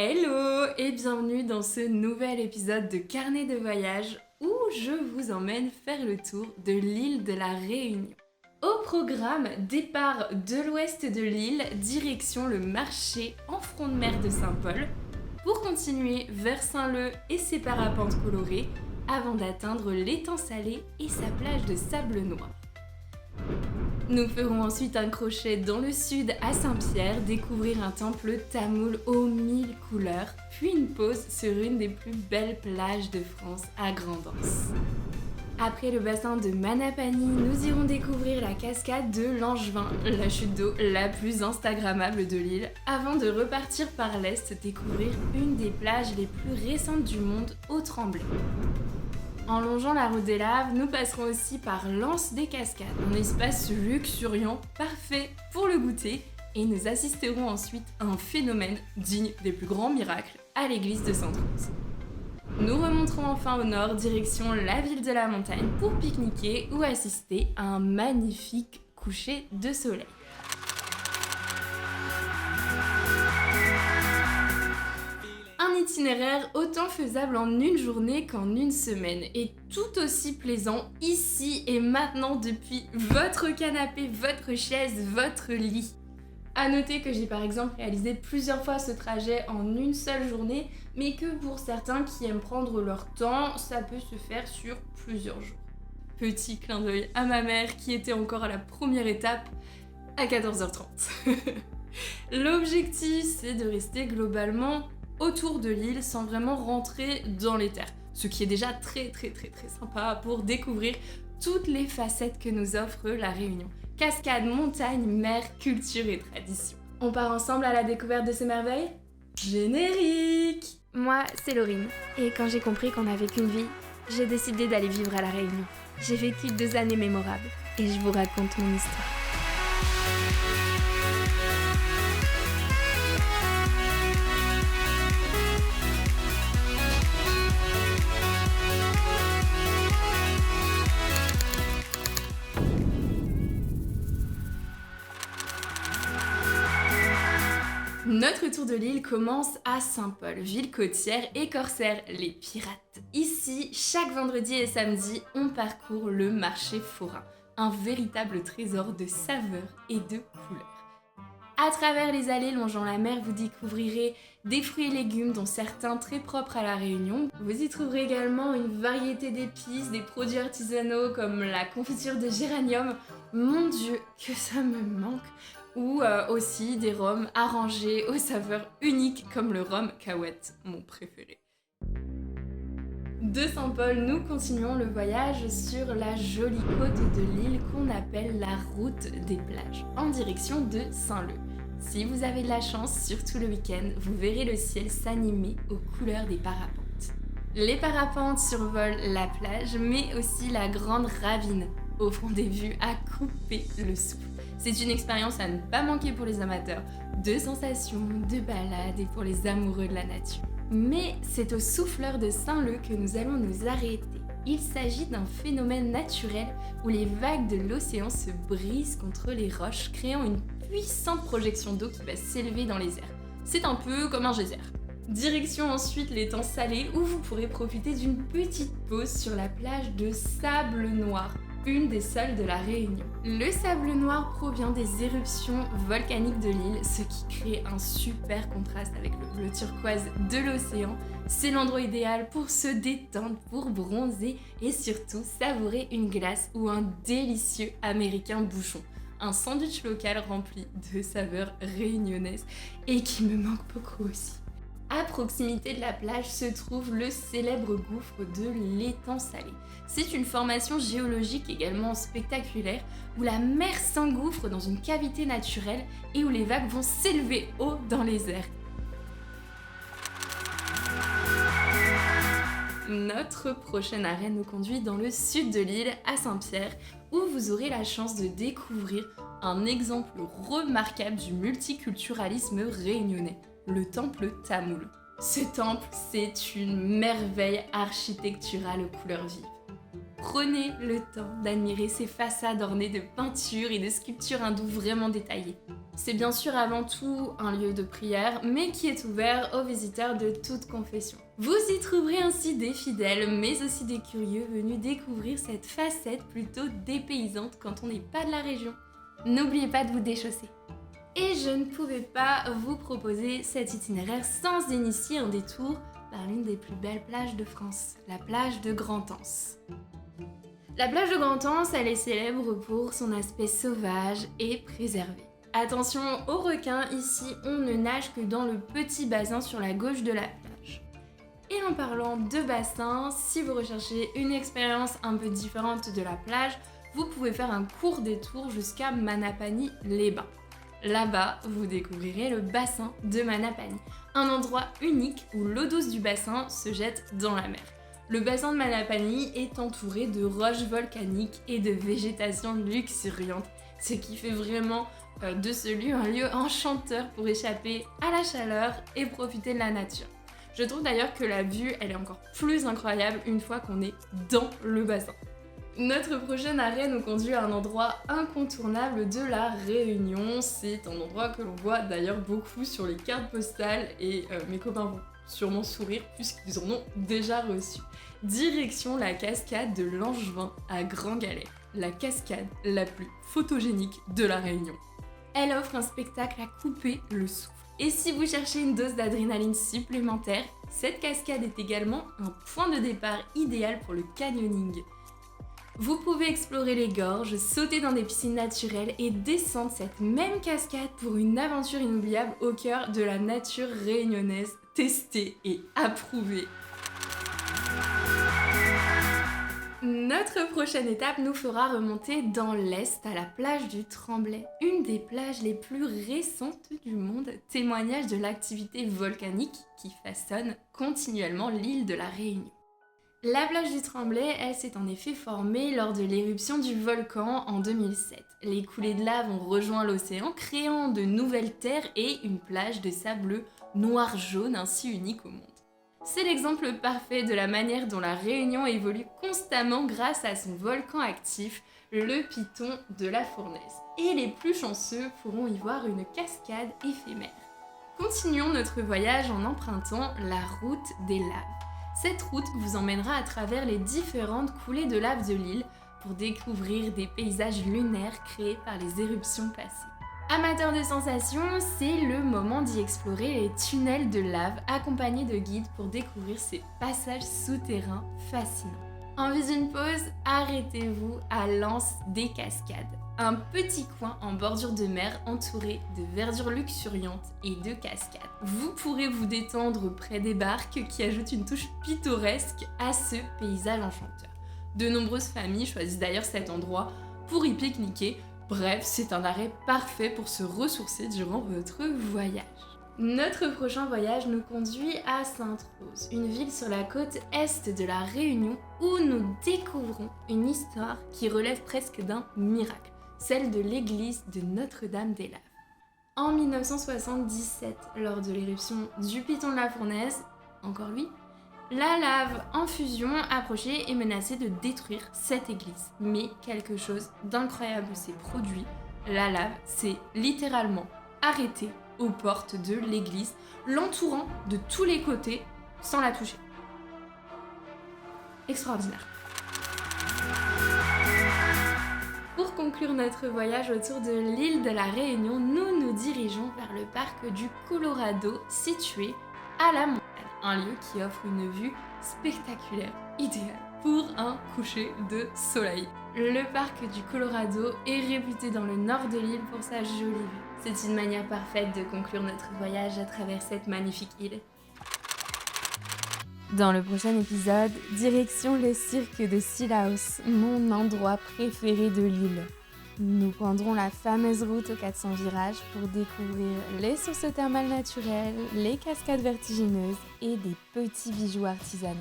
Hello et bienvenue dans ce nouvel épisode de Carnet de voyage où je vous emmène faire le tour de l'île de la Réunion. Au programme, départ de l'ouest de l'île, direction le marché en front de mer de Saint-Paul, pour continuer vers Saint-Leu et ses parapentes colorées, avant d'atteindre l'étang salé et sa plage de sable noir. Nous ferons ensuite un crochet dans le sud à Saint-Pierre, découvrir un temple tamoul aux 1000 couleurs, puis une pause sur une des plus belles plages de France à Grand'Anse. Après le bassin de Manapani, nous irons découvrir la cascade de Langevin, la chute d'eau la plus instagrammable de l'île, avant de repartir par l'est découvrir une des plages les plus récentes du monde, au Tremblay. En longeant la route des laves, nous passerons aussi par l'Anse des Cascades, un espace luxuriant parfait pour le goûter, et nous assisterons ensuite à un phénomène digne des plus grands miracles à l'église de Sainte-Rose. Nous remonterons enfin au nord, direction la ville de la montagne, pour pique-niquer ou assister à un magnifique coucher de soleil. Un itinéraire autant faisable en une journée qu'en une semaine, et tout aussi plaisant ici et maintenant depuis votre canapé, votre chaise, votre lit. À noter que j'ai par exemple réalisé plusieurs fois ce trajet en une seule journée, mais que pour certains qui aiment prendre leur temps, ça peut se faire sur plusieurs jours. Petit clin d'œil à ma mère qui était encore à la première étape à 14h30. L'objectif, c'est de rester globalement autour de l'île sans vraiment rentrer dans les terres, ce qui est déjà très sympa pour découvrir toutes les facettes que nous offre la Réunion. Cascades, montagnes, mer, culture et tradition. On part ensemble à la découverte de ces merveilles ? Générique ! Moi, c'est Laurine, et quand j'ai compris qu'on n'avait qu'une vie, j'ai décidé d'aller vivre à La Réunion. J'ai vécu 2 années mémorables, et je vous raconte mon histoire. Notre tour de l'île commence à Saint-Paul, ville côtière et corsaire, les pirates. Ici, chaque vendredi et samedi, on parcourt le marché forain, un véritable trésor de saveurs et de couleurs. À travers les allées longeant la mer, vous découvrirez des fruits et légumes, dont certains très propres à la Réunion. Vous y trouverez également une variété d'épices, des produits artisanaux comme la confiture de géranium. Mon Dieu, que ça me manque! Ou aussi des rhums arrangés aux saveurs uniques comme le rhum Cahuète, mon préféré. De Saint-Paul, nous continuons le voyage sur la jolie côte de l'île qu'on appelle la route des plages, en direction de Saint-Leu. Si vous avez de la chance, surtout le week-end, vous verrez le ciel s'animer aux couleurs des parapentes. Les parapentes survolent la plage, mais aussi la grande ravine, offrant des vues à couper le souffle. C'est une expérience à ne pas manquer pour les amateurs de sensations, de balades et pour les amoureux de la nature. Mais c'est au souffleur de Saint-Leu que nous allons nous arrêter. Il s'agit d'un phénomène naturel où les vagues de l'océan se brisent contre les roches, créant une puissante projection d'eau qui va s'élever dans les airs. C'est un peu comme un geyser. Direction ensuite l'étang salé où vous pourrez profiter d'une petite pause sur la plage de sable noir, une des seules de la Réunion. Le sable noir provient des éruptions volcaniques de l'île, ce qui crée un super contraste avec le bleu turquoise de l'océan. C'est l'endroit idéal pour se détendre, pour bronzer et surtout savourer une glace ou un délicieux américain bouchon. Un sandwich local rempli de saveurs réunionnaises et qui me manque beaucoup aussi. À proximité de la plage se trouve le célèbre gouffre de l'étang salé. C'est une formation géologique également spectaculaire où la mer s'engouffre dans une cavité naturelle et où les vagues vont s'élever haut dans les airs. Notre prochain arrêt nous conduit dans le sud de l'île, à Saint-Pierre, où vous aurez la chance de découvrir un exemple remarquable du multiculturalisme réunionnais, le temple tamoul. Ce temple, c'est une merveille architecturale aux couleurs vives. Prenez le temps d'admirer ces façades ornées de peintures et de sculptures hindoues vraiment détaillées. C'est bien sûr avant tout un lieu de prière, mais qui est ouvert aux visiteurs de toute confession. Vous y trouverez ainsi des fidèles, mais aussi des curieux venus découvrir cette facette plutôt dépaysante quand on n'est pas de la région. N'oubliez pas de vous déchausser. Et je ne pouvais pas vous proposer cet itinéraire sans initier un détour par l'une des plus belles plages de France, la plage de Grand-Anse. La plage de Grand-Anse, elle est célèbre pour son aspect sauvage et préservé. Attention aux requins, ici on ne nage que dans le petit bassin sur la gauche de la plage. Et en parlant de bassin, si vous recherchez une expérience un peu différente de la plage, vous pouvez faire un court détour jusqu'à Manapany-les-Bains. Là-bas, vous découvrirez le bassin de Manapany, un endroit unique où l'eau douce du bassin se jette dans la mer. Le bassin de Manapany est entouré de roches volcaniques et de végétation luxuriante, ce qui fait vraiment de ce lieu un lieu enchanteur pour échapper à la chaleur et profiter de la nature. Je trouve d'ailleurs que la vue, elle est encore plus incroyable une fois qu'on est dans le bassin. Notre prochain arrêt nous conduit à un endroit incontournable de la Réunion. C'est un endroit que l'on voit d'ailleurs beaucoup sur les cartes postales et mes copains vont sûrement sourire puisqu'ils en ont déjà reçu. Direction la cascade de Langevin à Grand Galets, la cascade la plus photogénique de la Réunion. Elle offre un spectacle à couper le souffle. Et si vous cherchez une dose d'adrénaline supplémentaire, cette cascade est également un point de départ idéal pour le canyoning. Vous pouvez explorer les gorges, sauter dans des piscines naturelles et descendre cette même cascade pour une aventure inoubliable au cœur de la nature réunionnaise, testée et approuvée. Notre prochaine étape nous fera remonter dans l'Est à la plage du Tremblay, une des plages les plus récentes du monde, témoignage de l'activité volcanique qui façonne continuellement l'île de la Réunion. La plage du Tremblay, elle s'est en effet formée lors de l'éruption du volcan en 2007. Les coulées de lave ont rejoint l'océan, créant de nouvelles terres et une plage de sable noir-jaune ainsi unique au monde. C'est l'exemple parfait de la manière dont la Réunion évolue constamment grâce à son volcan actif, le Piton de la Fournaise. Et les plus chanceux pourront y voir une cascade éphémère. Continuons notre voyage en empruntant la route des laves. Cette route vous emmènera à travers les différentes coulées de lave de l'île pour découvrir des paysages lunaires créés par les éruptions passées. Amateurs de sensations, c'est le moment d'y explorer les tunnels de lave accompagnés de guides pour découvrir ces passages souterrains fascinants. En vue d'une pause, arrêtez-vous à l'Anse des Cascades, un petit coin en bordure de mer entouré de verdure luxuriante et de cascades. Vous pourrez vous détendre près des barques qui ajoutent une touche pittoresque à ce paysage enchanteur. De nombreuses familles choisissent d'ailleurs cet endroit pour y pique-niquer. Bref, c'est un arrêt parfait pour se ressourcer durant votre voyage. Notre prochain voyage nous conduit à Sainte-Rose, une ville sur la côte est de la Réunion où nous découvrons une histoire qui relève presque d'un miracle, celle de l'église de Notre-Dame-des-Laves. En 1977, lors de l'éruption du Piton de la Fournaise, encore lui, la lave en fusion approchait et menaçait de détruire cette église. Mais quelque chose d'incroyable s'est produit. La lave s'est littéralement arrêtée aux portes de l'église, l'entourant de tous les côtés sans la toucher. Extraordinaire. Pour conclure notre voyage autour de l'île de la Réunion, nous nous dirigeons vers le parc du Colorado situé à la montagne. Un lieu qui offre une vue spectaculaire, idéale pour un coucher de soleil. Le parc du Colorado est réputé dans le nord de l'île pour sa jolie vue. C'est une manière parfaite de conclure notre voyage à travers cette magnifique île. Dans le prochain épisode, direction le cirque de Cilaos, mon endroit préféré de l'île. Nous prendrons la fameuse route aux 400 virages pour découvrir les sources thermales naturelles, les cascades vertigineuses et des petits bijoux artisanaux.